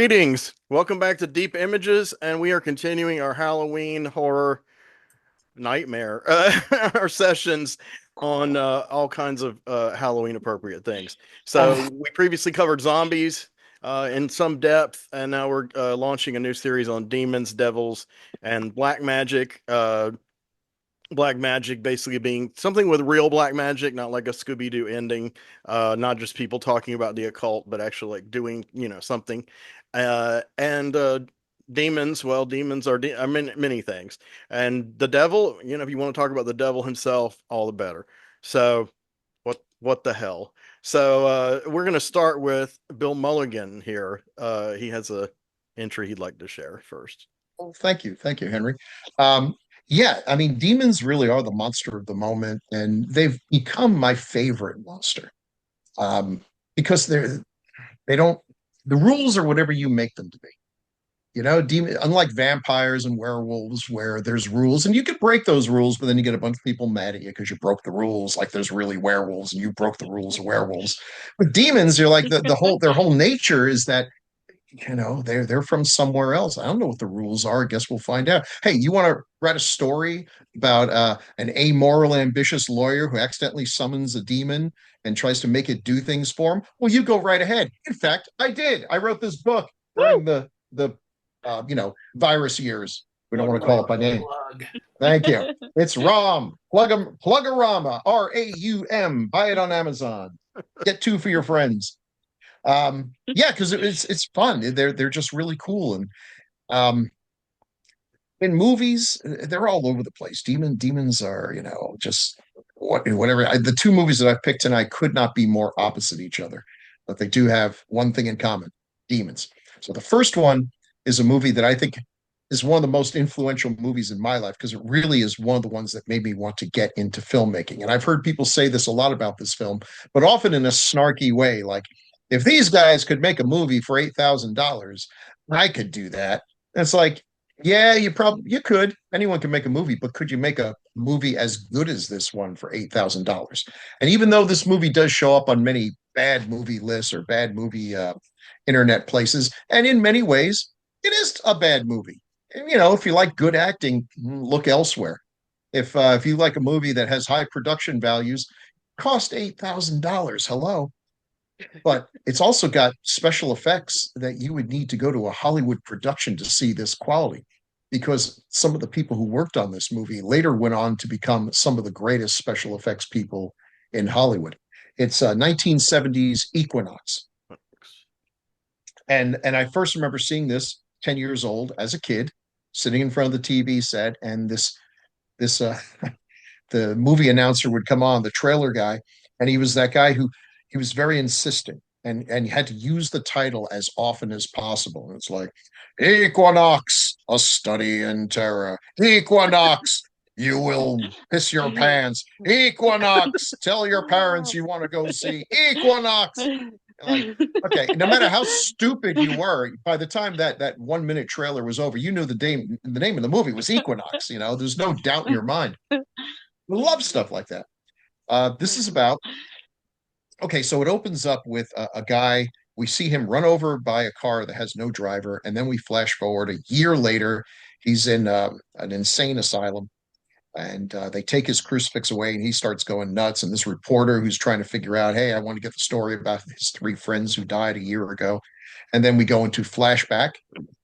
Greetings. Welcome back to Deep Images, and we are continuing our Halloween horror nightmare, our sessions on all kinds of Halloween appropriate things. So Uh, we previously covered zombies in some depth, and now we're launching a new series on demons, devils, and black magic. Black magic basically being something with real black magic, not like a Scooby-Doo ending, not just people talking about the occult, but actually like doing, something. And demons, well, demons are many things. And the devil, if you want to talk about the devil himself, all the better. So what the hell? So we're gonna start with Bill Mulligan here. He has a entry he'd like to share first. well, thank you, Henry. Um, yeah, I mean, demons really are the monster of the moment, and they've become my favorite monster. Um, because they don't the rules are whatever you make them to be. Unlike vampires and werewolves, where there's rules, and you could break those rules, but then you get a bunch of people mad at you because you broke the rules. Like there's really werewolves, and you broke the rules of werewolves. With demons, you're like the whole their whole nature is that they're from somewhere else. I don't know what the rules are. I guess we'll find out. Hey, you want to write a story about an amoral, ambitious lawyer who accidentally summons a demon and tries to make it do things for him? Well, you go right ahead. In fact, I did. I wrote this book during the virus years. We don't want to call it by name. Plug. Thank you. It's ROM. Plugorama. RAUM. Buy it on Amazon. Get two for your friends. Yeah, because it's fun. They're just really cool. And in movies, they're all over the place. Demons are, just whatever. The two movies that I've picked tonight could not be more opposite each other, but they do have one thing in common: demons. So the first one is a movie that I think is one of the most influential movies in my life because it really is one of the ones that made me want to get into filmmaking. And I've heard people say this a lot about this film, but often in a snarky way, like, if these guys could make a movie for $8,000, I could do that. And it's like, yeah, you could. Anyone can make a movie, but could you make a movie as good as this one for $8,000? And even though this movie does show up on many bad movie lists or bad movie internet places, and in many ways, it is a bad movie. And, if you like good acting, look elsewhere. If you like a movie that has high production values, cost $8,000. Hello. But it's also got special effects that you would need to go to a Hollywood production to see this quality, because some of the people who worked on this movie later went on to become some of the greatest special effects people in Hollywood. It's 1970s Equinox. And I first remember seeing this 10 years old as a kid, sitting in front of the TV set, and this the movie announcer would come on, the trailer guy, and he was that guy who he was very insistent, and you had to use the title as often as possible. And it's like, Equinox, a study in terror. Equinox, you will piss your pants. Equinox, tell your parents you want to go see Equinox. Like, okay, no matter how stupid you were, by the time that 1 minute trailer was over, you knew the name of the movie was Equinox. There's no doubt in your mind. We love stuff like that. This is about Okay, so it opens up with a guy. We see him run over by a car that has no driver, and then we flash forward a year later. He's in an insane asylum, and they take his crucifix away, and he starts going nuts. And this reporter who's trying to figure out, hey, I want to get the story about his three friends who died a year ago. And then we go into flashback.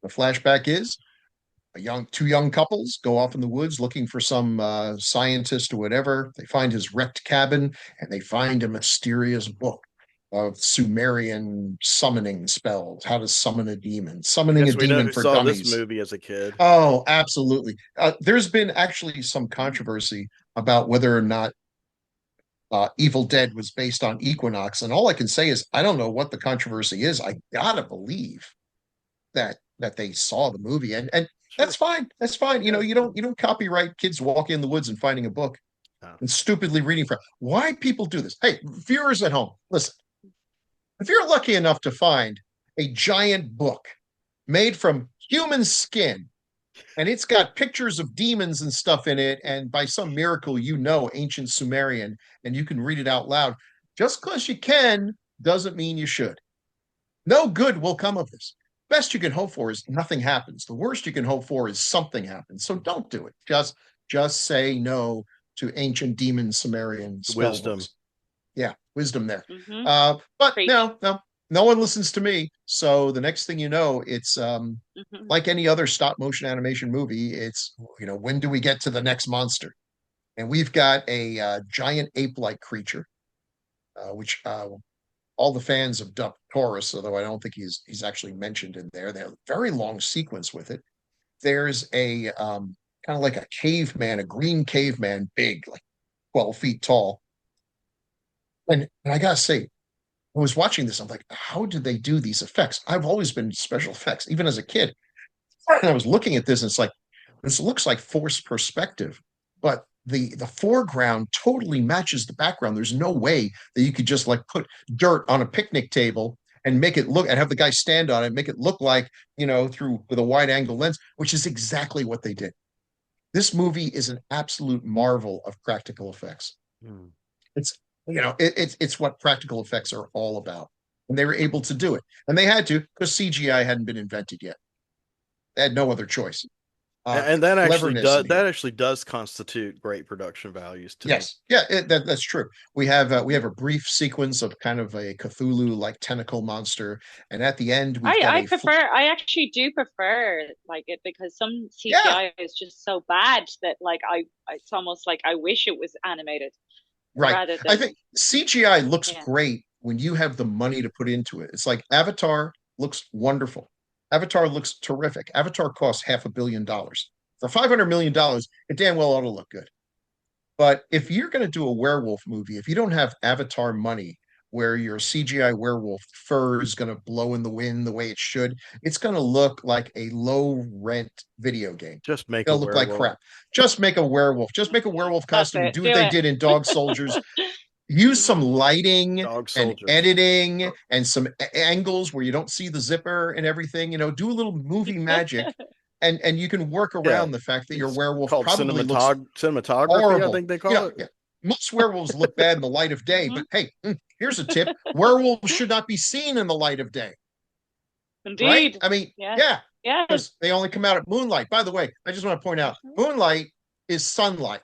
The flashback is two young couples go off in the woods looking for some scientist or whatever. They find his wrecked cabin, and they find a mysterious book of Sumerian summoning spells, how to summon a demon, I summoning a guess we know demon who for saw this dummies. movie as a kid. Oh, absolutely. There's been actually some controversy about whether or not Evil Dead was based on Equinox, and all I can say is I don't know what the controversy is. I gotta believe that they saw the movie, and Sure. that's fine. That's fine. Yeah. You don't copyright kids walking in the woods and finding a book Oh. and stupidly reading from. Why people do this? Hey, viewers at home, listen. If you're lucky enough to find a giant book made from human skin, and it's got pictures of demons and stuff in it, and by some miracle you know ancient Sumerian, and you can read it out loud, just because you can doesn't mean you should. No good will come of this. best you can hope for is nothing happens. The worst you can hope for is something happens. So don't do it. Just say no to ancient demon Sumerian spell Wisdom. books. Yeah, wisdom there. Hmm. But Preach. no one listens to me. So the next thing you know, it's Hmm. like any other stop motion animation movie. It's when do we get to the next monster? And we've got a giant ape-like creature, which all the fans have dubbed Taurus, although I don't think he's actually mentioned in there. They have a very long sequence with it. There's a kind of like a caveman, a green caveman, big, like 12 feet tall. And I gotta say, I was watching this. I'm like, how did they do these effects? I've always been special effects, even as a kid. And I was looking at this, and it's like, this looks like forced perspective, but the foreground totally matches the background. There's no way that you could just like put dirt on a picnic table and make it look and have the guy stand on it, make it look like, through with a wide angle lens, which is exactly what they did. This movie is an absolute marvel of practical effects. Hmm. It's it's what practical effects are all about. And they were able to do it. And they had to because CGI hadn't been invented yet. They had no other choice. And that actually Cleverness in here. does constitute great production values to me. Yes, yeah, that's true. We have a brief sequence of kind of a Cthulhu like tentacle monster, and at the end we've got I a prefer, I actually do prefer like it because some yeah, CGI is just so bad that like it's almost like I wish it was animated right. rather I than, think CGI looks yeah. great when you have the money to put into it. It's like Avatar looks wonderful. Avatar looks terrific. Avatar costs $500 million. For $500 million, it damn well ought to look good. But if you're going to do a werewolf movie, if you don't have Avatar money where your CGI werewolf fur is going to blow in the wind the way it should, it's going to look like a low rent video game. Just make a It'll look like werewolf. crap. Just make a werewolf. Just make a werewolf That's costume and it. do what Do they it. did in Dog Soldiers. Use some Hmm. lighting Dog and soldiers. editing and some angles where you don't see the zipper and everything. Do a little movie magic, and you can work Yeah. around the fact that your It's werewolf called probably looks cinematography, I horrible. think they call it. Yeah. Most werewolves look bad in the light of day, Hmm. but hey, here's a tip: werewolves should not be seen in the light of day, right? Indeed. I mean, Yes. yeah, Yes. because they only come out at moonlight. By the way, I just want to point out, moonlight is sunlight.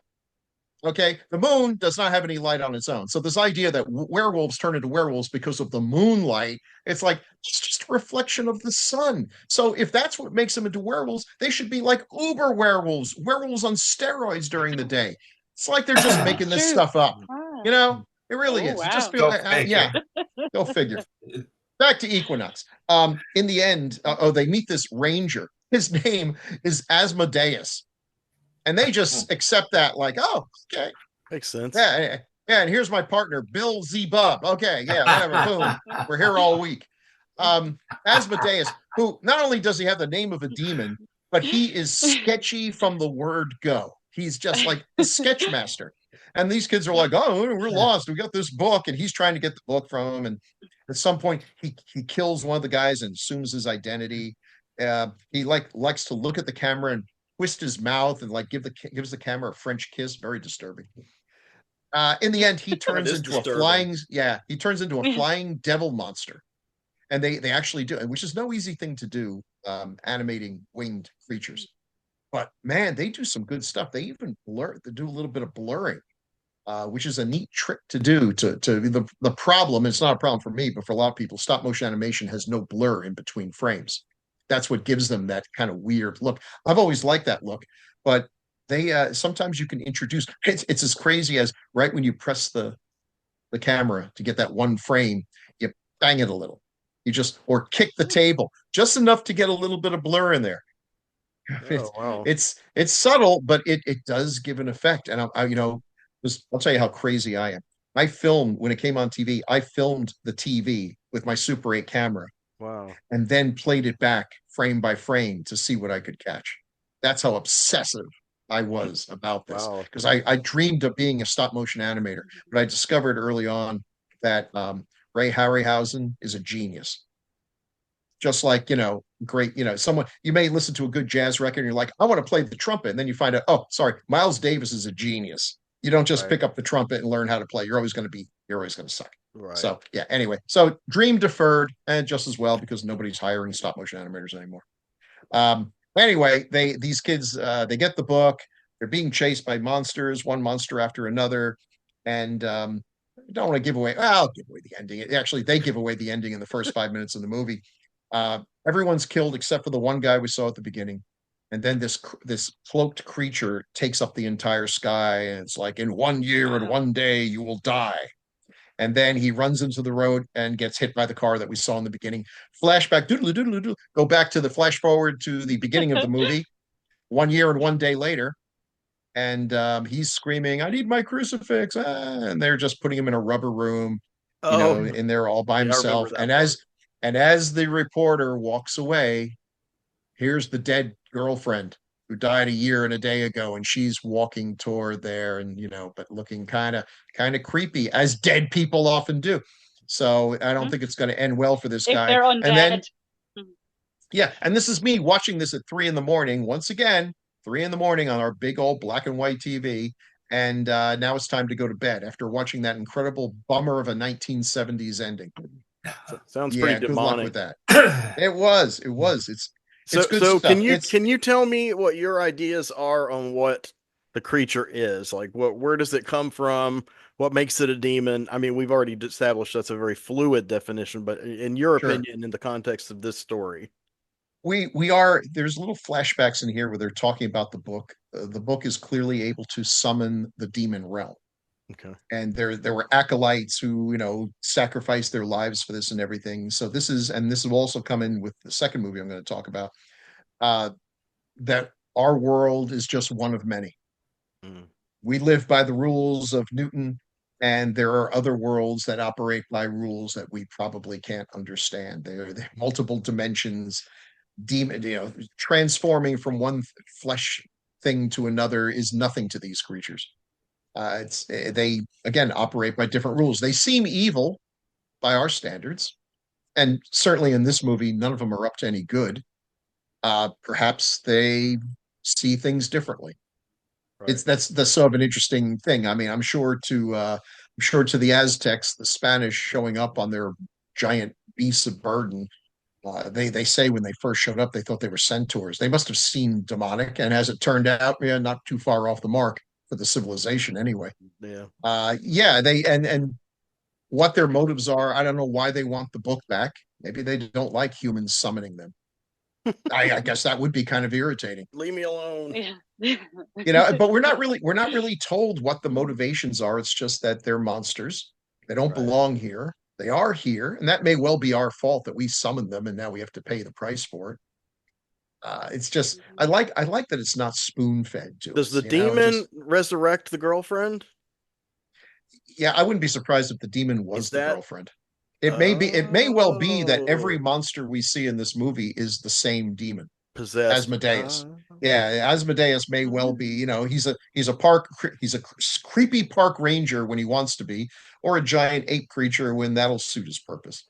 Okay, the moon does not have any light on its own. So this idea that werewolves turn into werewolves because of the moonlight, it's like it's just a reflection of the sun. So if that's what makes them into werewolves, they should be like uber werewolves, werewolves on steroids during the day. It's like they're just making It's this true. stuff up. Ah. It really Oh, is. It just wow. feels, Go yeah, figure. go figure. Back to Equinox. In the end, they meet this ranger. His name is Asmodeus, and they just accept that, like, oh, okay, Makes sense. yeah, yeah. And here's my partner, Bill Z. Bub. Okay, yeah, whatever. Boom, we're here all week. Asmodeus, who not only does he have the name of a demon, but he is sketchy from the word go. He's just like a sketch master. And these kids are like, oh, we're lost. We got this book, and he's trying to get the book from him. And at some point, he kills one of the guys and assumes his identity. He likes to look at the camera and twist his mouth and like gives the camera a French kiss. Very disturbing. In the end, he That turns is into disturbing. he turns into a flying devil monster, and they actually do, which is no easy thing to do, animating winged creatures. But man, they do some good stuff. They even they do a little bit of blurring, which is a neat trick to do. To the problem, it's not a problem for me, but for a lot of people, stop motion animation has no blur in between frames. That's what gives them that kind of weird look. I've always liked that look, but they sometimes you can introduce it's as crazy as right when you press the camera to get that one frame, you bang it a little. You just or kick the table just enough to get a little bit of blur in there. Oh wow. It's subtle, but it does give an effect. And I'll tell you how crazy I am. I filmed when it came on TV. I filmed the TV with my Super 8 camera Wow. and then played it back frame by frame to see what I could catch. That's how obsessive I was about this Wow. because I dreamed of being a stop motion animator, but I discovered early on that Ray Harryhausen is a genius. Just like, great, someone you may listen to a good jazz record and you're like, I want to play the trumpet. And then you find out, oh, sorry, Miles Davis is a genius. You don't just Right. pick up the trumpet and learn how to play. You're always going to suck. Right. So yeah, anyway, so dream deferred, and just as well because nobody's hiring stop motion animators anymore. Anyway, these kids they get the book. They're being chased by monsters, one monster after another, and I don't want to give away. Well, I'll give away the ending. Actually, they give away the ending in the first 5 minutes of the movie. Everyone's killed except for the one guy we saw at the beginning, and then this cloaked creature takes up the entire sky, and it's like, in 1 year and Wow. 1 day you will die. And then he runs into the road and gets hit by the car that we saw in the beginning. Flashback, doodle doodle doodle. Go back to the flash forward to the beginning of the movie, 1 year and 1 day later, and he's screaming, "I need my crucifix!" And they're just putting him in a rubber room, Oh, in there all by yeah, I remember himself. that And part. as the reporter walks away, here's the dead girlfriend who died a year and a day ago, and she's walking toward there, and but looking kind of creepy, as dead people often do. So I don't Mhm. think it's going to end well for this If guy. they're And then undead. Mhm. yeah, and this is me watching this at 3 in the morning once again, 3 in the morning on our big old black and white TV. And now it's time to go to bed after watching that incredible bummer of a 1970s ending. Sounds pretty Yeah, good luck with demonic. that. It was. It's So, good so stuff. can you tell me what your ideas are on what the creature is? Like, where does it come from? What makes it a demon? I mean, we've already established that's a very fluid definition, but in your Sure. opinion, in the context of this story, We are there's little flashbacks in here where they're talking about the book. The book is clearly able to summon the demon realm. okay, And there were acolytes who sacrificed their lives for this and everything. So this will also come in with the second movie I'm going to talk about. Uh, that our world is just one of many. mm, We live by the rules of Newton, and there are other worlds that operate by rules that we probably can't understand. They're multiple dimensions. Demon, transforming from one flesh thing to another is nothing to these creatures. It's they again operate by different rules. They seem evil by our standards, and certainly in this movie, none of them are up to any good. Perhaps they see things differently. right. That's sort of an interesting thing. I mean, I'm sure to the Aztecs, the Spanish showing up on their giant beasts of burden. They say when they first showed up, they thought they were centaurs. They must have seemed demonic, and as it turned out, yeah, not too far off the mark for the civilization anyway. Yeah, Yeah, they and what their motives are, I don't know why they want the book back. Maybe they don't like humans summoning them. I guess that would be kind of irritating, leave me alone. Yeah. but we're not really told what the motivations are. It's just that they're monsters. They don't Right. belong here. They are here, and that may well be our fault that we summoned them, and now we have to pay the price for it. It's just I like that it's not spoon fed to Does us. the demon Just resurrect the girlfriend? yeah, I wouldn't be surprised if the demon Is was the that girlfriend. It may well be that every oh monster we see in this movie is the same demon, possessed? Asmodeus. Yeah, Asmodeus may well be. He's a creepy park ranger when he wants to be, or a giant ape creature when that'll suit his purpose.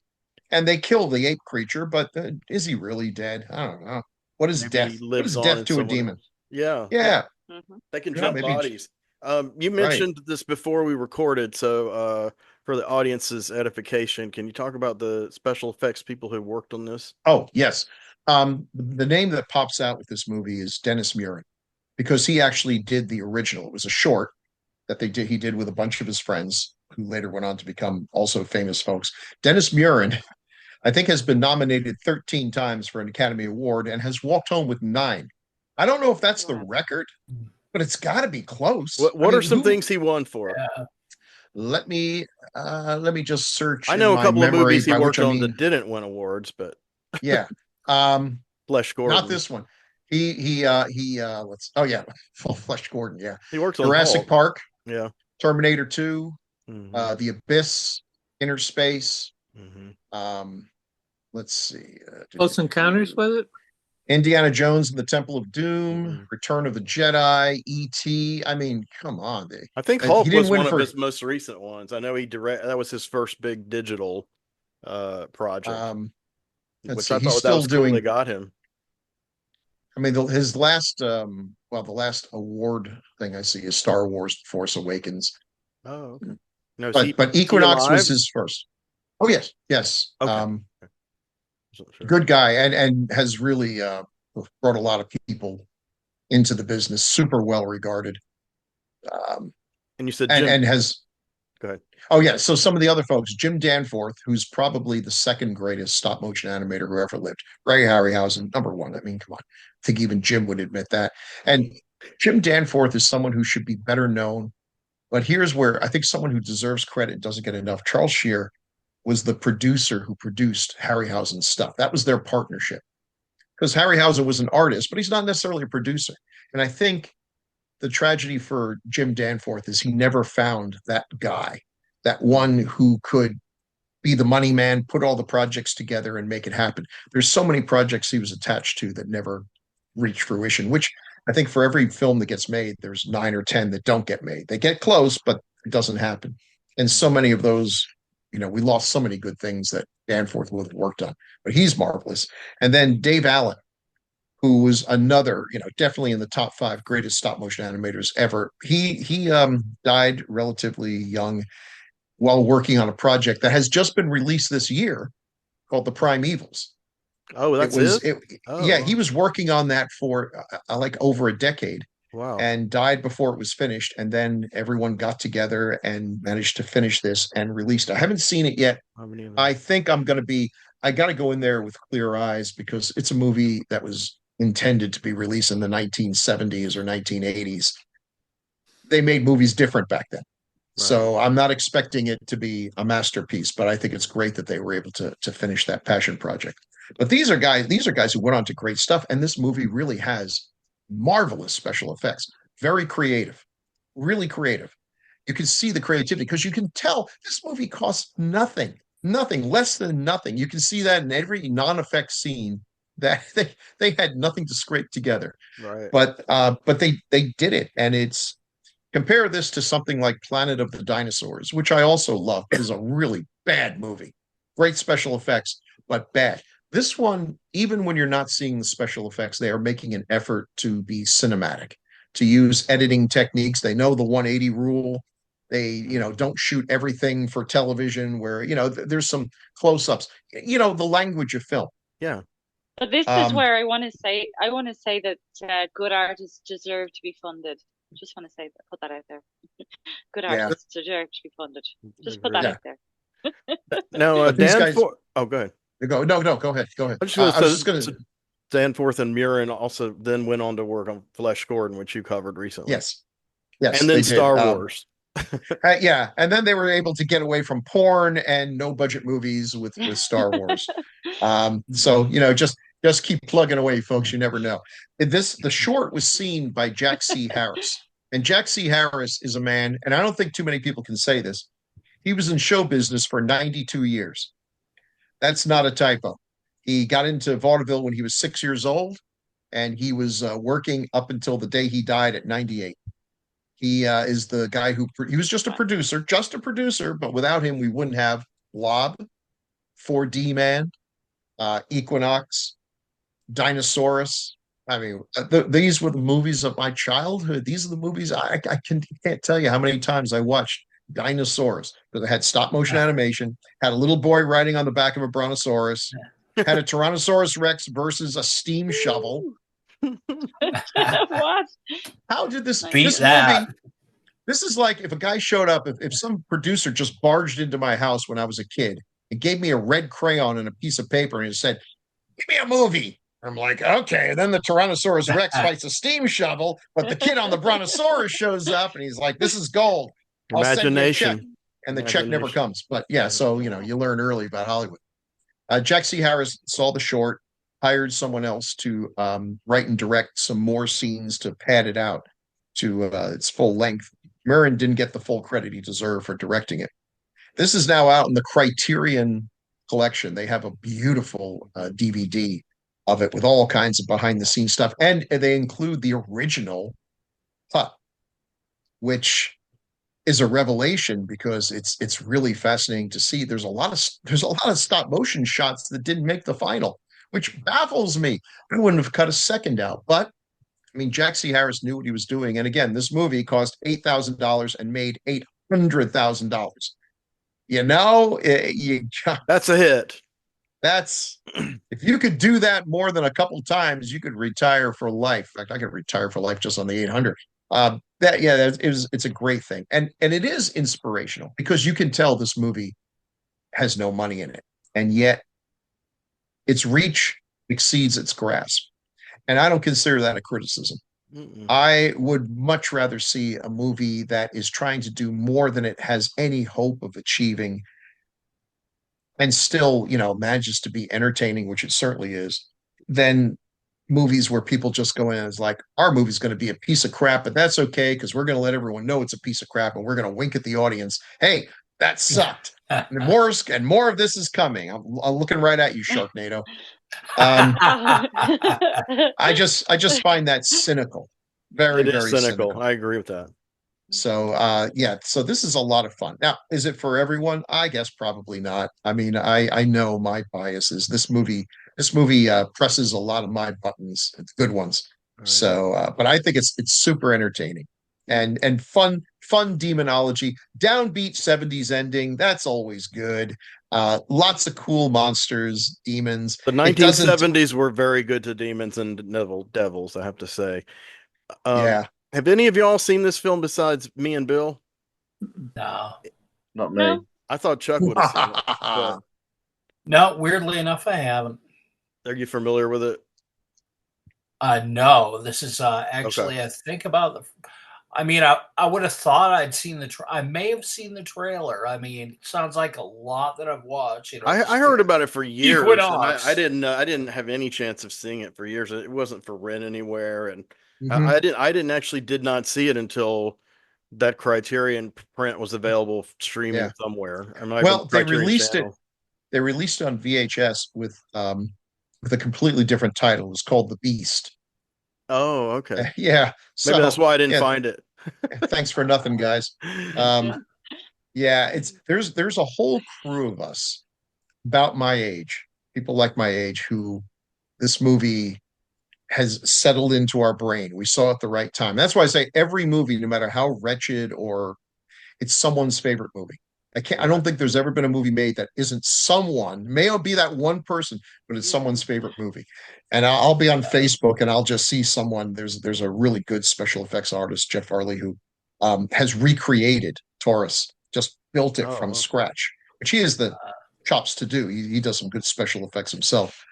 And they kill the ape creature, but is he really dead? I don't know. What is Maybe he death? What lives is on death in to a someone demon? else. Yeah, Yeah, Mhm. they can yeah, jump maybe bodies. You right. mentioned this before we recorded, so for the audience's edification, can you talk about the special effects people who worked on this? Oh, yes. The name that pops out with this movie is Dennis Muren because he actually did the original. It was a short that he did with a bunch of his friends who later went on to become also famous folks. Dennis Muren, I think, has been nominated 13 times for an Academy Award and has walked home with nine. I don't know if that's the Wow. record, but it's got to be close. What I what are mean, some who things he won for? Yeah. let me let me just search I in know a my couple of memory, movies he by which worked I on mean, that didn't win awards, but yeah. Um Flesh Not Gordon. this one. He let's oh yeah, Full Flesh Gordon, yeah. He worked on Jurassic Hulk. Park, Yeah. Terminator 2, Hmm. The Abyss, Inner Space, Hmm. um, let's see, Close Encounters was it? Indiana Jones and the Temple of Doom, Hmm. Return of the Jedi, E.T. I mean, come on. I think He Hulk didn't was win one of for his most recent ones. I know he direct that was his first big digital project, um let's which see. I He's thought that still was cool they doing got him. I mean his last the last award thing I see is Star Wars The Force Awakens. Oh, okay. No, but is he Equinox was alive? his first. Oh yes, yes. Okay. Sure. Good guy, and has really brought a lot of people into the business. Super well regarded, um, And you said and Jim. has. Go ahead. Oh yeah, so some of the other folks, Jim Danforth, who's probably the second greatest stop motion animator who ever lived. Ray Harryhausen, number one. I mean, come on, I think even Jim would admit that. And Jim Danforth is someone who should be better known. But here's where I think someone who deserves credit doesn't get enough. Charles Shear was the producer who produced Harryhausen's stuff. That was their partnership because Harryhausen was an artist, but he's not necessarily a producer. And I think the tragedy for Jim Danforth is he never found that guy, that one who could be the money man, put all the projects together and make it happen. There's so many projects he was attached to that never reach fruition, which I think for every film that gets made, there's 9 or 10 that don't get made. They get close, but it doesn't happen. And so many of those, we lost so many good things that Danforth would have worked on, but he's marvelous. And then Dave Allen, who was another, definitely in the top 5 greatest stop motion animators ever. He died relatively young while working on a project that has just been released this year called The Primeavals. Oh, It that's was it. it, Oh, yeah, he was working on that for like over a decade wow. and died before it was finished. And then everyone got together and managed to finish this and released it. I haven't seen it yet. How many of them? I think I got to go in there with clear eyes because it's a movie that was intended to be released in the 1970s or 1980s. They made movies different back then. Right. So I'm not expecting it to be a masterpiece, but I think it's great that they were able to finish that passion project. But these are guys who went on to great stuff, and this movie really has marvelous special effects. Very creative, really creative. You can see the creativity because you can tell this movie costs nothing, less than nothing. You can see that in every non-effect scene that they had nothing to scrape together. Right. But they did it, and it's compare this to something like Planet of the Dinosaurs, which I also love. It is a really bad movie. Great special effects, but bad. This one, even when you're not seeing the special effects, they are making an effort to be cinematic, to use editing techniques. They know the 180 rule. They, don't shoot everything for television where, there's some close-ups, the language of film. Yeah. But this is where I want to say that good artists deserve to be funded. Just want to say that, put that out there. Good artists deserve to be funded. Just put that out there. No, Danforth. Oh, go ahead. No, go ahead. Go ahead. I was just going to. Danforth and Murin also then went on to work on Flesh Gordon, which you covered recently. Yes, and then Star Wars. Yeah, and then they were able to get away from porn and no budget movies with Star Wars. So just keep plugging away, folks. You never know. The short was seen by Jack C. Harris, and Jack C. Harris is a man, and I don't think too many people can say this. He was in show business for 92 years. That's not a typo. He got into vaudeville when he was 6 years old, and he was working up until the day he died at 98. He is the guy he was just a producer, but without him, we wouldn't have Blob, 4D Man, Equinox, Dinosaurus. I mean, these were the movies of my childhood. These are the movies can't tell you how many times I watched Dinosaurus because it had stop motion animation, had a little boy riding on the back of a brontosaurus, had a Tyrannosaurus Rex versus a steam shovel. What? How did this beat that? Movie, this is like if a guy showed up, if some producer just barged into my house when I was a kid and gave me a red crayon and a piece of paper and said, "Give me a movie." I'm like, okay. And then the Tyrannosaurus Rex fights a steam shovel, but the kid on the Brontosaurus shows up and he's like, "This is gold. I'll Imagination. send you a check." And the check never comes. But yeah, so you learn early about Hollywood. Jack C. Harris saw the short, hired someone else to write and direct some more scenes to pad it out to its full length. Murin didn't get the full credit he deserved for directing it. This is now out in the Criterion collection. They have a beautiful DVD of it with all kinds of behind the scenes stuff, and they include the original cut, which is a revelation because it's really fascinating to see. There's a lot of stop motion shots that didn't make the final, which baffles me. I wouldn't have cut a second out, but I mean, Jack C. Harris knew what he was doing. And again, this movie cost $8,000 and made $100,000. You know, That's a hit. that's if you could do that more than a couple times, you could retire for life. In fact, I could retire for life just on the 800. It's a great thing, and it is inspirational because you can tell this movie has no money in it, and yet its reach exceeds its grasp. And I don't consider that a criticism. Mm-mm. I would much rather see a movie that is trying to do more than it has any hope of achieving and still, manages to be entertaining, which it certainly is, than movies where people just go in and it's like, our movie's going to be a piece of crap, but that's okay because we're going to let everyone know it's a piece of crap and we're going to wink at the audience. Hey, that sucked. And more of this is coming. I'm looking right at you, Sharknado. I just find that cynical. Very, It is very cynical. I agree with that. So so this is a lot of fun. Now, is it for everyone? I guess probably not. I mean, I know my biases. This movie presses a lot of my buttons, good ones. Right. So but I think it's super entertaining and fun demonology, downbeat 70s ending. That's always good. Lots of cool monsters, demons. The 1970s were very good to demons and devils, I have to say. Yeah. Have any of y'all seen this film besides me and Bill? No. Not me. No. I thought Chuck would have seen it. But No, weirdly enough, I haven't. are you familiar with it? No, this is actually, I think about I mean, I would have thought I'd seen I may have seen the trailer. I mean, it sounds like a lot that I've watched. I heard about it for years. EQUINOX. And I didn't have any chance of seeing it for years. It wasn't for rent anywhere, and Mhm. I did not see it until that Criterion print was available streaming somewhere. Well, they released it. They released it on VHS with a completely different title. It was called The Beast. Oh, okay. Yeah. Maybe that's why I didn't find it. Thanks for nothing, guys. There's a whole crew of us about my age, people like my age, who this movie has settled into our brain. We saw it at the right time. That's why I say every movie, no matter how wretched or it's someone's favorite movie. I don't think there's ever been a movie made that isn't may not be that one person, but it's someone's favorite movie. And I'll be on Facebook and I'll just see someone. There's a really good special effects artist, Jeff Farley, who has recreated Taurus, just built it from scratch, which he has the chops to do. He does some good special effects himself.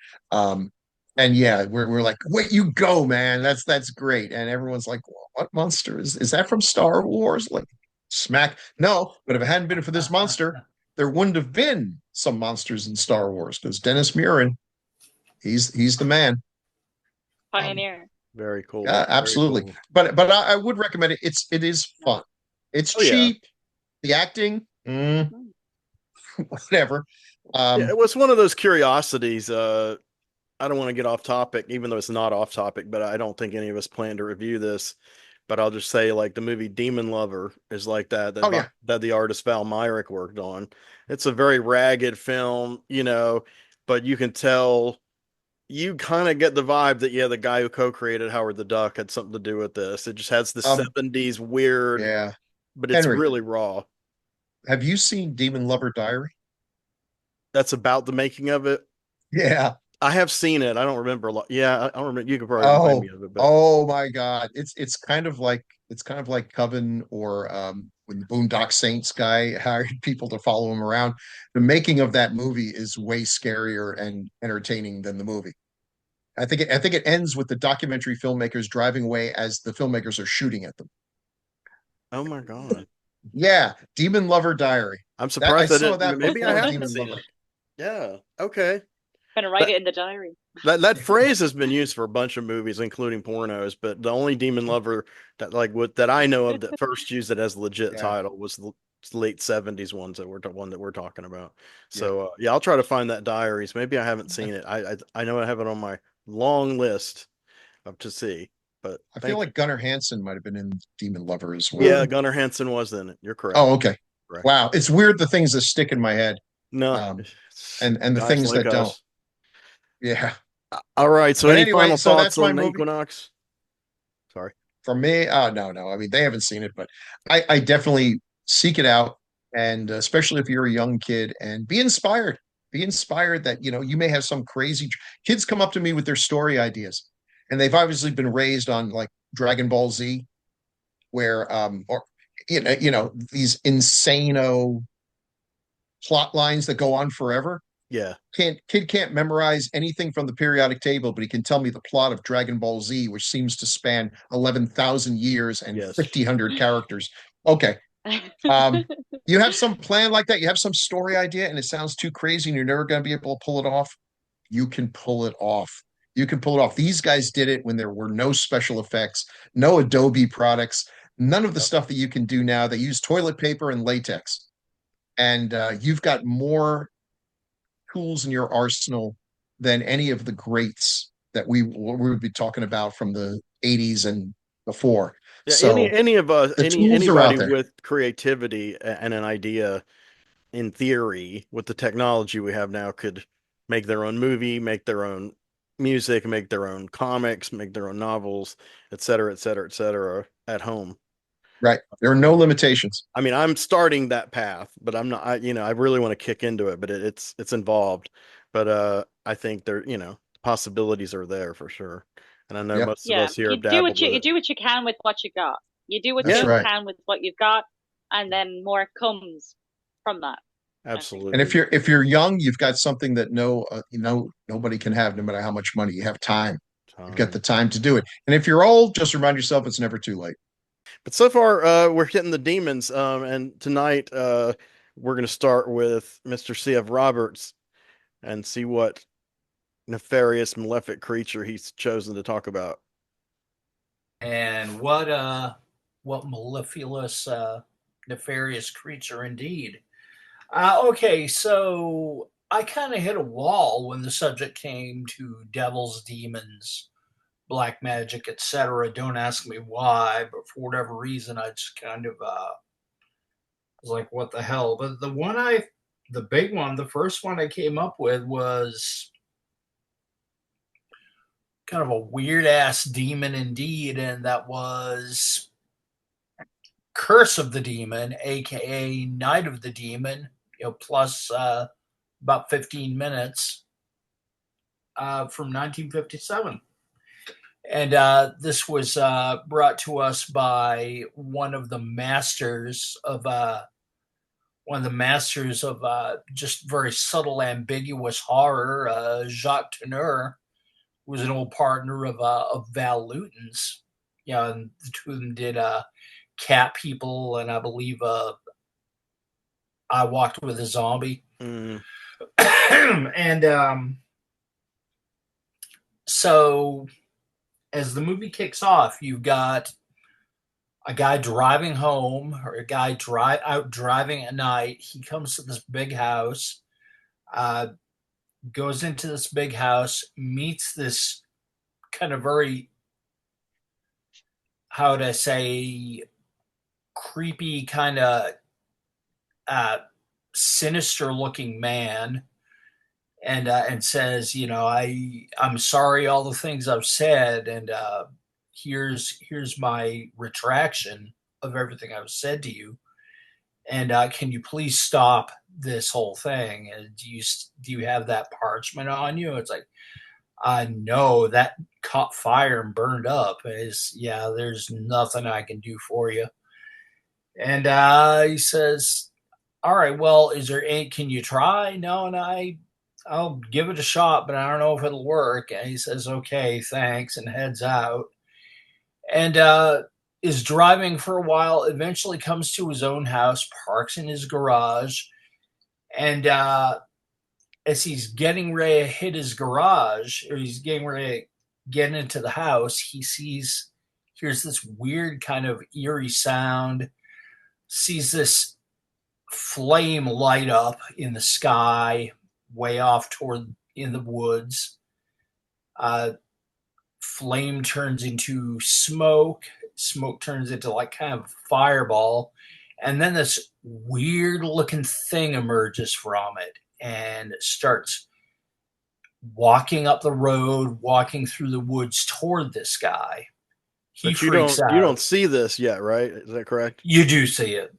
And yeah, we're like, wait, you go, man. That's great. And everyone's like, well, what monster is that from Star Wars? Like, smack. No, but if it hadn't been for this monster, there wouldn't have been some monsters in Star Wars because Dennis Muren, he's the man. Pioneer. Very cool. Yeah, absolutely. Cool. But I would recommend it. It is fun. It's cheap. Yeah. The acting, whatever. It was one of those curiosities. I don't want to get off topic, even though it's not off topic, but I don't think any of us plan to review this. But I'll just say, like, the movie Demon Lover is like that that the artist Val Myrick worked on. It's a very ragged film, but you can tell, you kind of get the vibe that, the guy who co-created Howard the Duck had something to do with this. It just has the 70s weird, but it's really raw. Have you seen Demon Lover Diary? That's about the making of it? Yeah. I have seen it. I don't remember a lot. Yeah, I don't remember. You could probably remind me of it. But... Oh my God. It's kind of like Coven or when the Boondock Saints guy hired people to follow him around. The making of that movie is way scarier and entertaining than the movie. I think it ends with the documentary filmmakers driving away as the filmmakers are shooting at them. Oh my God. Yeah, Demon Lover Diary. I'm surprised I saw that. Maybe I haven't seen it. Yeah. Okay. I'm gonna write it in the diary. That phrase has been used for a bunch of movies, including pornos, but the only Demon Lover that I know of that first used it as a legit title was the late 70s one that we're talking about. So I'll try to find that diaries. Maybe I haven't seen it. I know I have it on my long list to see. But I feel like Gunnar Hansen might have been in Demon Lover as well. Yeah, Gunnar Hansen was in it. You're correct. Oh, okay. Correct. Wow, it's weird the things that stick in my head. No, and the things like that don't. Yeah. All right. So any final thoughts on EQUINOX? Sorry. For me, no. I mean, they haven't seen it, but I definitely seek it out, and especially if you're a young kid, and be inspired. Be inspired that you may have some crazy kids come up to me with their story ideas, and they've obviously been raised on like Dragon Ball Z, where or these insano plot lines that go on forever. Yeah. Kid can't memorize anything from the periodic table, but he can tell me the plot of Dragon Ball Z, which seems to span 11,000 years and Yes. 1,500 characters. Okay. You have some plan like that, you have some story idea, and it sounds too crazy and you're never going to be able to pull it off. You can pull it off. You can pull it off. These guys did it when there were no special effects, no Adobe products, none of the stuff that you can do now. They use toilet paper and latex. And you've got more tools in your arsenal than any of the greats that we would be talking about from the 80s and before. Yeah, So any of us, the tools are anybody out there. with creativity and an idea, in theory, with the technology we have now, could make their own movie, make their own music, make their own comics, make their own novels, et cetera, et cetera, et cetera, at home. Right. There are no limitations. I mean, I'm starting that path, but I'm not. I really want to kick into it, but it's involved. But I think possibilities are there for sure, and I know Yep. most of us here you have do dabbled what you with you it. do what you can with what you got. You do what That's you right. can with what you've got, and then more comes from that. Absolutely. And if you're young, you've got something that nobody can have, no matter how much money. You have time. You've got the time to do it. And if you're old, just remind yourself it's never too late. But so far, we're hitting the demons, and tonight we're going to start with Mr. C.F. Roberts and see what nefarious, malefic creature he's chosen to talk about. And what mellifluous, nefarious creature indeed. Okay, so I kind of hit a wall when the subject came to devils, demons, black magic, etc. Don't ask me why, but for whatever reason, I just kind of was like, "What the hell?" But the big one, the first one I came up with was kind of a weird ass demon indeed, and that was Curse of the Demon, aka Night of the Demon. Plus about 15 minutes from 1957. And this was brought to us by one of the masters of just very subtle, ambiguous horror, Jacques Tourneur, who was an old partner of Val Lewton's. And the two of them did Cat People, and I believe I Walked with a Zombie. Mm. And so as the movie kicks off, you've got a guy driving home, or a guy out driving at night. He comes to this big house, goes into this big house, meets this kind of very, how would I say, creepy, kind of sinister looking man, and says, I'm sorry all the things I've said, and here's my retraction of everything I've said to you, and can you please stop this whole thing? And do you have that parchment on you? It's like, no, that caught fire and burned up. There's nothing I can do for you. And he says, all right, well, can you try? No, and I'll give it a shot, but I don't know if it'll work. And he says, okay, thanks, and heads out. And is driving for a while, eventually comes to his own house, parks in his garage. And as he's getting ready to hit his garage, or he's getting ready to get into the house, hears this weird kind of eerie sound, sees this flame light up in the sky, way off in the woods. Flame turns into smoke. Smoke turns into like kind of fireball. And then this weird looking thing emerges from it and starts walking up the road, walking through the woods toward this guy. He freaks out. You don't see this yet, right? Is that correct? You do see it.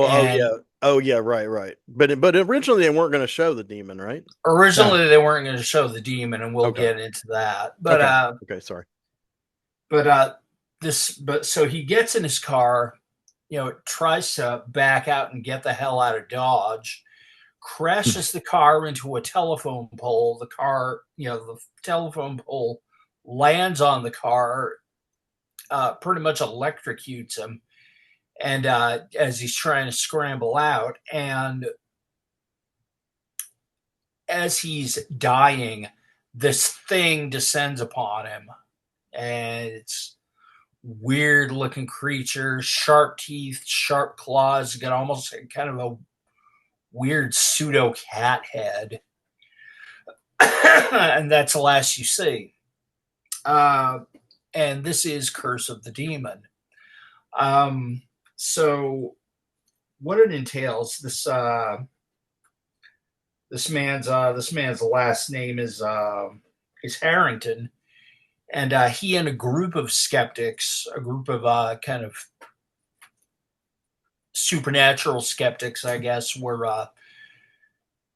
And Oh yeah, right. But originally they weren't going to show the demon, right? originally they weren't going to show the demon, and we'll Okay. get into that. Okay, sorry. But so he gets in his car, tries to back out and get the hell out of Dodge, crashes the car into a telephone pole. The car, the telephone pole lands on the car, pretty much electrocutes him. And as he's trying to scramble out, and as he's dying, this thing descends upon him, and it's weird looking creature, sharp teeth, sharp claws, got almost kind of a weird pseudo cat head. And that's the last you see. And this is Curse of the Demon. So what it entails, this man's last name is Harrington, and he and a group of skeptics, a group of kind of supernatural skeptics, I guess, were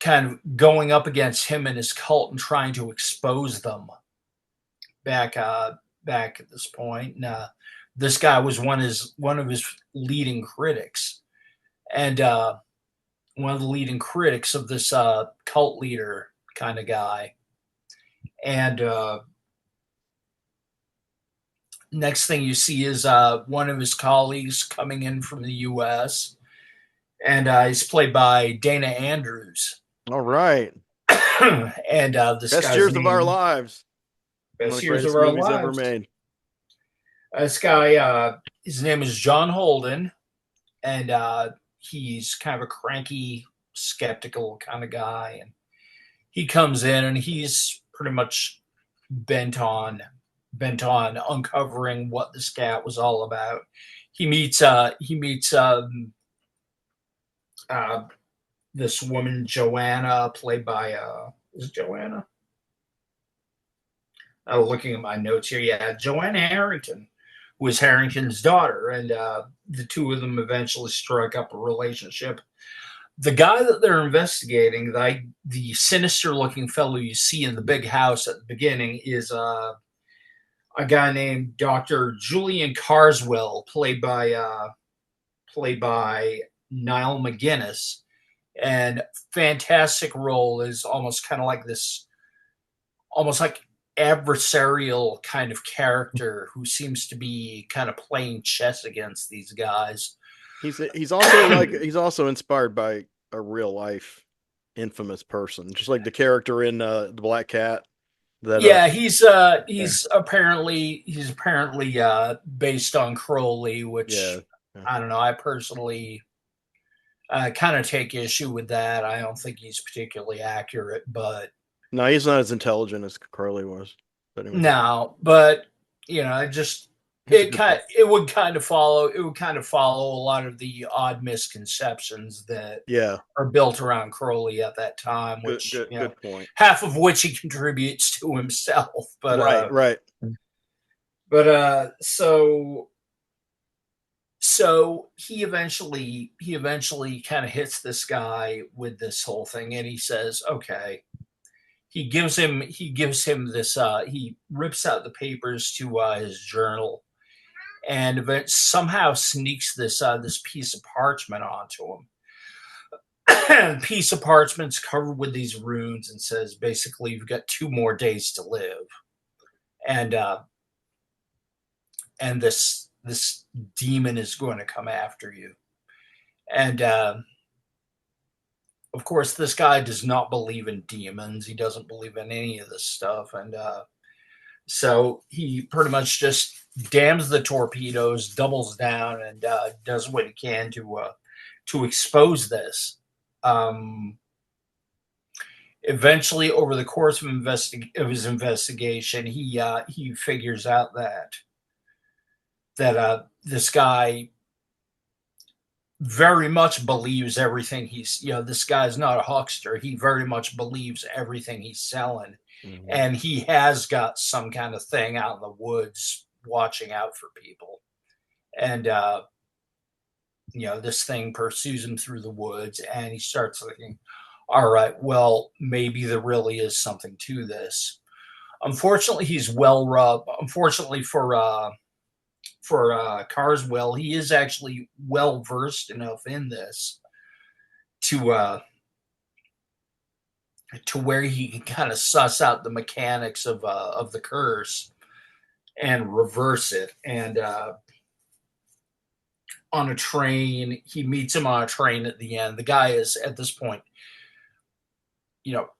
kind of going up against him and his cult and trying to expose them. Back at this point, and this guy was one of his leading critics, and one of the leading critics of this cult leader kind of guy. And next thing you see is one of his colleagues coming in from the U.S., and he's played by Dana Andrews. All right. And this best guy's years name, of our lives. Best years of our lives ever made. This guy, his name is John Holden, and he's kind of a cranky, skeptical kind of guy. And he comes in, and he's pretty much bent on uncovering what this cat was all about. He meets this woman, Joanna, played by is it Joanna? Looking at my notes here, yeah, Joanna Harrington, who is Harrington's daughter, and the two of them eventually strike up a relationship. The guy that they're investigating, the sinister-looking fellow you see in the big house at the beginning, is a guy named Dr. Julian Carswell, played by Niall McGuinness, and fantastic role. Is almost kind of like this, almost like adversarial kind of character who seems to be kind of playing chess against these guys. He's also inspired by a real life infamous person, just like the character in the Black Cat. He's apparently based on Crowley, which I don't know. I personally kind of take issue with that. I don't think he's particularly accurate, but no, he's not as intelligent as Crowley was. But anyway. No, but it would kind of follow a lot of the odd misconceptions that are built around Crowley at that time, which good point. Half of which he contributes to himself. But right. But so he eventually kind of hits this guy with this whole thing, and he says, okay. He gives him this. He rips out the papers to his journal, and somehow sneaks this piece of parchment onto him. And piece of parchment's covered with these runes, and says basically, you've got 2 more days to live, and this demon is going to come after you, and. Of course, this guy does not believe in demons. He doesn't believe in any of this stuff. And so he pretty much just dams the torpedoes, doubles down, and does what he can to expose this. Eventually, over the course of his investigation, he figures out that this guy very much believes everything this guy's not a huckster. He very much believes everything he's selling. Mm-hmm. And he has got some kind of thing out in the woods watching out for people. And this thing pursues him through the woods, and he starts thinking, all right, well, maybe there really is something to this. Unfortunately, he's well rubbed. Unfortunately for Carswell, he is actually well versed enough in this to where he can kind of suss out the mechanics of the curse and reverse it. And on a train, he meets him on a train at the end. The guy is at this point,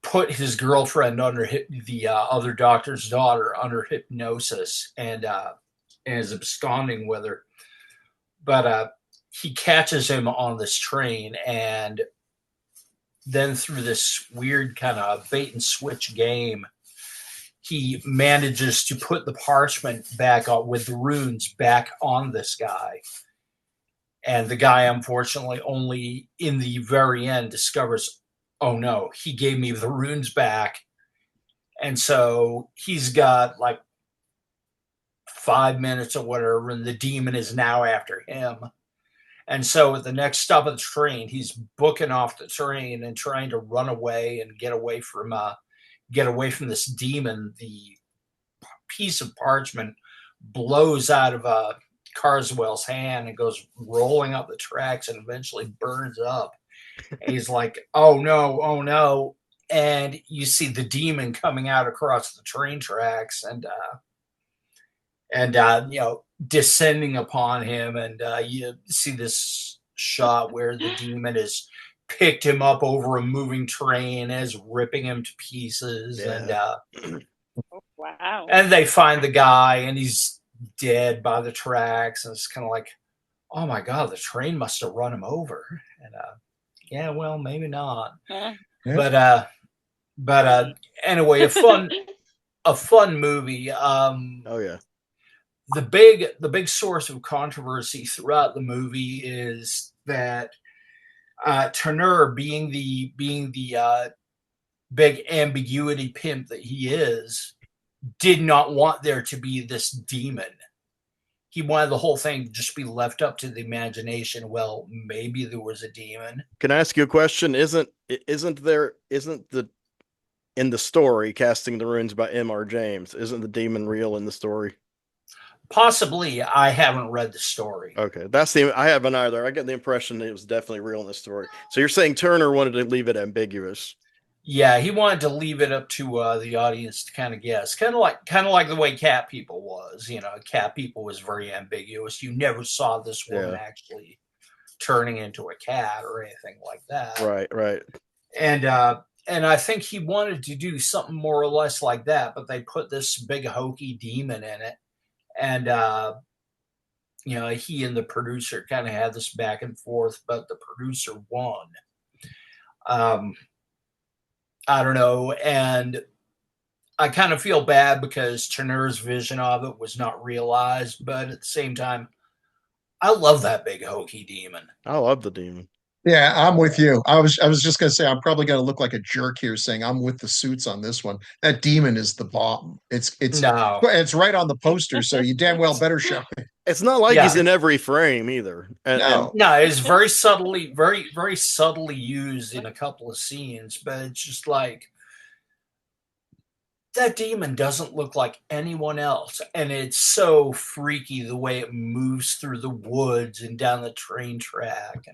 put his girlfriend under the other doctor's daughter under hypnosis, and is absconding with her. But he catches him on this train, and then through this weird kind of bait and switch game, he manages to put the parchment back on with the runes back on this guy. And the guy, unfortunately, only in the very end discovers, oh no, he gave me the runes back. And so he's got like 5 minutes or whatever, and the demon is now after him. And so at the next stop of the train, he's booking off the train and trying to run away and get away from this demon. The piece of parchment blows out of Carswell's hand and goes rolling up the tracks and eventually burns up. And he's like, oh no. And you see the demon coming out across the train tracks and descending upon him. And you see this shot where the demon has picked him up over a moving train, is ripping him to pieces. Yeah. And oh, wow. And they find the guy, and he's dead by the tracks. And it's kind of like, oh my God, the train must have run him over. And yeah, well, maybe not. Yeah. But anyway, a fun movie. Oh yeah. The big source of controversy throughout the movie is that Turner, being the big ambiguity pimp that he is, did not want there to be this demon. He wanted the whole thing to just be left up to the imagination. Well, maybe there was a demon. Can I ask you a question? Isn't in the story Casting the Runes by M.R. James, isn't the demon real in the story? Possibly. I haven't read the story. Okay, I haven't either. I get the impression that it was definitely real in the story. So you're saying Turner wanted to leave it ambiguous? Yeah, he wanted to leave it up to the audience to kind of guess, kind of like the way Cat People was. Cat People was very ambiguous. You never saw this woman actually turning into a cat or anything like that. Right. And I think he wanted to do something more or less like that, but they put this big hokey demon in it. And, he and the producer kind of had this back and forth, but the producer won. I don't know. And I kind of feel bad because Turner's vision of it was not realized, but at the same time, I love that big hokey demon. I love the demon. Yeah, I'm with you. I was just going to say, I'm probably going to look like a jerk here saying I'm with the suits on this one. That demon is the bomb. It's right on the poster, so you damn well better show it. It's not like he's in every frame either. No, it's very subtly, very, very subtly used in a couple of scenes, but it's just like that demon doesn't look like anyone else, and it's so freaky the way it moves through the woods and down the train track.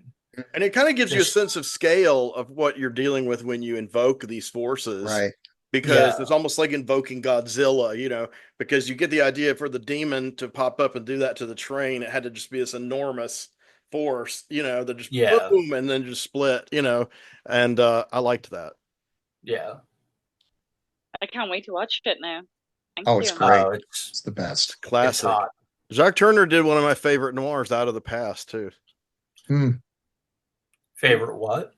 And it kind of gives you a sense of scale of what you're dealing with when you invoke these forces. Right. Because it's almost like invoking Godzilla, because you get the idea for the demon to pop up and do that to the train. It had to just be this enormous force, that just boom and then just split, and I liked that. Yeah. I can't wait to watch it now. Thank you. It's great. It's the best. Classic. Jacques Turner did one of my favorite noirs, Out of the Past, too. Favorite what?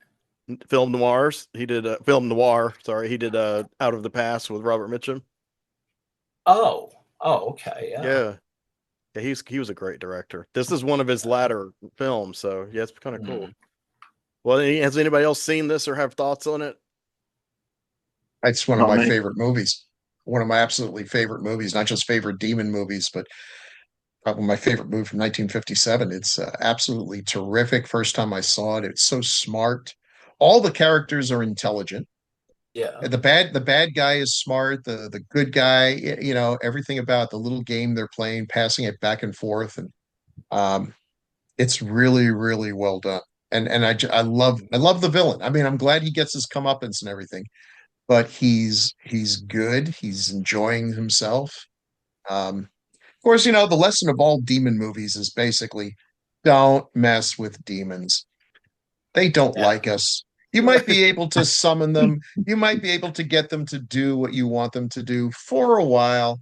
Film noirs. He did film noir. Sorry, he did Out of the Past with Robert Mitchum. Oh, okay, yeah. He was a great director. This is one of his latter films, so yeah, it's kind of cool. Well, has anybody else seen this or have thoughts on it? It's one of my favorite movies. One of my absolutely favorite movies. Not just favorite demon movies, but probably my favorite movie from 1957. It's absolutely terrific. First time I saw it, it's so smart. All the characters are intelligent. Yeah. The bad guy is smart. The good guy, everything about the little game they're playing, passing it back and forth, and um, it's really, really well done. And I love the villain. I mean, I'm glad he gets his comeuppance and everything, but he's good. He's enjoying himself. Of course, the lesson of all demon movies is basically don't mess with demons. They don't Yeah. like us. You might be able to summon them. You might be able to get them to do what you want them to do for a while,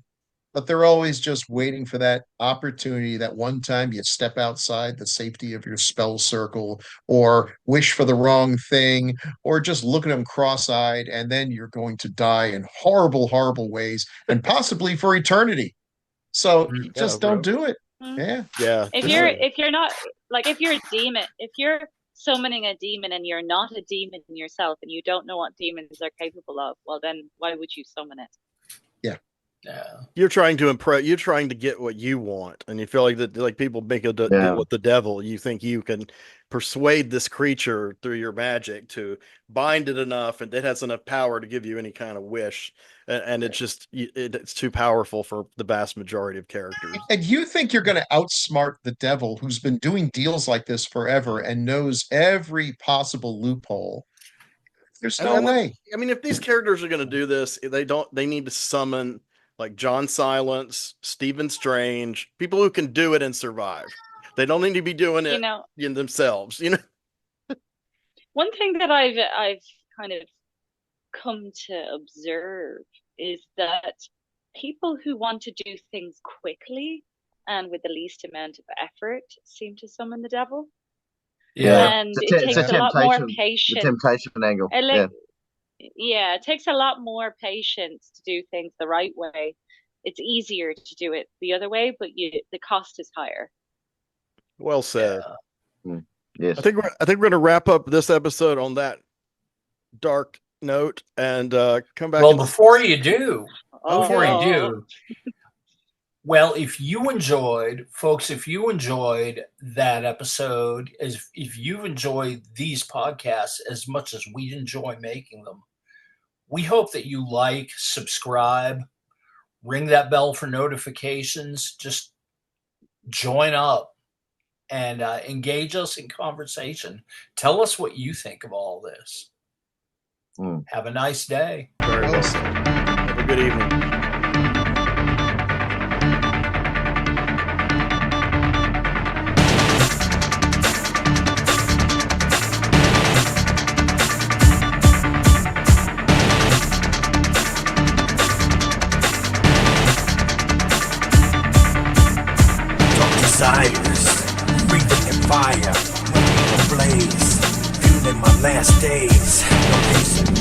but they're always just waiting for that opportunity, that one time you step outside the safety of your spell circle, or wish for the wrong thing, or just look at them cross-eyed, and then you're going to die in horrible, horrible ways, and possibly for eternity. So just don't do it. Yeah. Yeah. If you're not like, if you're a demon, if you're summoning a demon and you're not a demon yourself and you don't know what demons are capable of, well then why would you summon it? Yeah. Yeah. You're trying to impress. You're trying to get what you want, and you feel like that. Like people make a deal with the devil. You think you can persuade this creature through your magic to bind it enough, and it has enough power to give you any kind of wish. And it's just it's too powerful for the vast majority of characters. And you think you're going to outsmart the devil, who's been doing deals like this forever and knows every possible loophole? There's no way. I mean, if these characters are going to do this, they need to summon like John Silence, Stephen Strange, people who can do it and survive. They don't need to be doing it themselves, One thing that I've kind of come to observe is that people who want to do things quickly and with the least amount of effort seem to summon the devil. Yeah. And it takes a lot more patience. The temptation angle. Yeah, it takes a lot more patience to do things the right way. It's easier to do it the other way, but the cost is higher. Well said. Yes. I think we're going to wrap up this episode on that dark note and come back. Well, before you do, well, if you enjoyed that episode, if you've enjoyed these podcasts as much as we enjoy making them, we hope that you like, subscribe, ring that bell for notifications, just join up and engage us in conversation. Tell us what you think of all this. Have a nice day. Very well said. Have a good evening. Desires, breathing in fire, running a blaze, fueling my last days. No reason